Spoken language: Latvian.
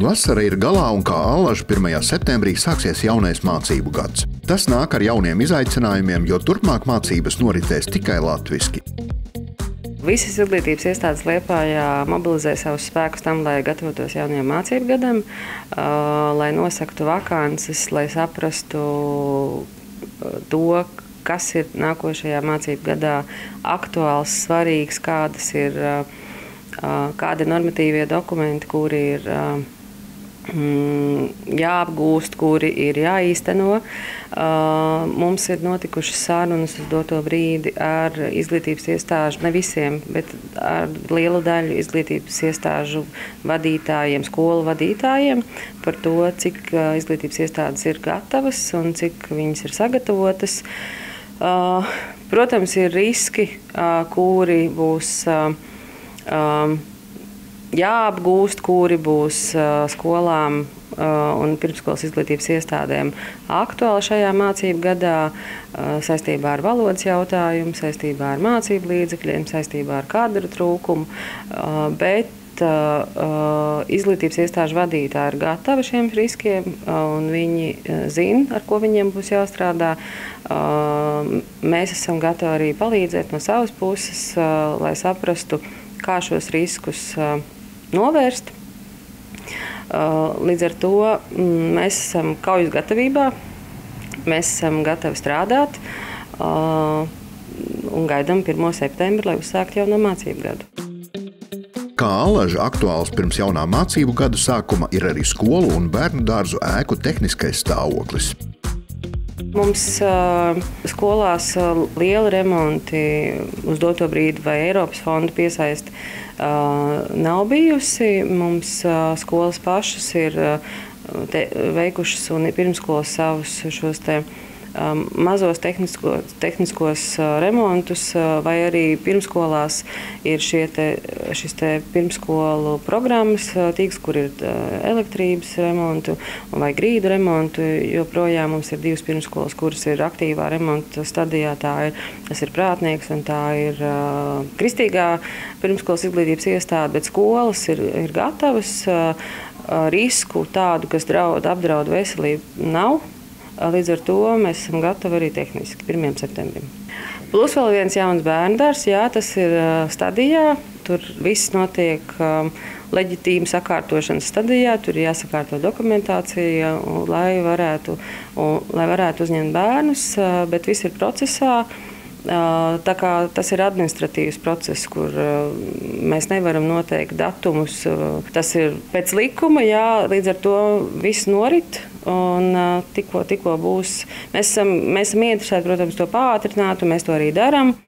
Vasara ir galā un kā allaž 1. septembrī sāksies jaunais mācību gads. Tas nāk ar jauniem izaicinājumiem, jo turpmāk mācības noritēs tikai latviski. Visas izglītības iestādes Liepājā mobilizē savus spēkus tam, lai gatavotos jaunajam mācību gadam, lai nosaktu vakances, lai saprastu to, kas ir nākošajā mācību gadā aktuāls, svarīgs, kādi ir normatīvie dokumenti, kuri ir jāapgūst, kuri ir jāīsteno. Mums ir notikušas sarunas uz doto brīdi ar izglītības iestāžu, ne visiem, bet ar lielu daļu izglītības iestāžu vadītājiem, skolu vadītājiem par to, cik izglītības iestādes ir gatavas un cik viņas ir sagatavotas. Protams, ir riski, kuri būs jāapgūst, kuri būs skolām un pirmsskolas izglītības iestādēm aktuāli šajā mācību gadā saistībā ar valodas jautājumu, saistībā ar mācību līdzekļiem, saistībā ar kadru trūkumu, bet izglītības iestāžu vadītāji ir gatavi šiem riskiem un viņi zina, ar ko viņiem būs jāstrādā. Mēs esam gatavi arī palīdzēt no savas puses, lai saprastu, kā šos riskus novērst. Līdz ar to mēs esam kaujas gatavībā, mēs esam gatavi strādāt un gaidām 1. septembri, lai uzsāktu jauno mācību gadu. Kā allaž aktuāls pirms jaunā mācību gadu sākuma ir arī skolu un bērnu dārzu ēku tehniskais stāvoklis. Mums skolās liela remonti uz doto brīdi vai Eiropas fondu piesaisti nav bijusi. Mums skolas pašas ir veikušas un pirmskolas savus šos mazos tehniskos remontus, vai arī pirmskolās ir šis pirmskolu programmas tīkls, kur ir elektrības remontu vai grīdu remontu. Joprojām mums ir 2 pirmskolas, kuras ir aktīvā remonta stadijā. Tas ir Prātnieks un tā ir Kristīgā pirmskolas izglītības iestāde, bet skolas ir gatavas. Risku tādu, kas apdraud veselību, nav. Līdz ar to mēs esam gatavi arī tehniski 1. septembrim. Plus vēl viens jauns bērndārs, tas ir stadijā. Tur viss notiek leģitīma sakārtošanas stadijā. Tur ir jāsakārto dokumentācija, lai varētu uzņemt bērnus, bet viss ir procesā. Tā kā tas ir administratīvs process, kur mēs nevaram noteikt datumus. Tas ir pēc likuma, līdz ar to viss norit. Un tikko būs. Mēs esam ieinteresēti, protams, to pātrināt, un mēs to arī darām.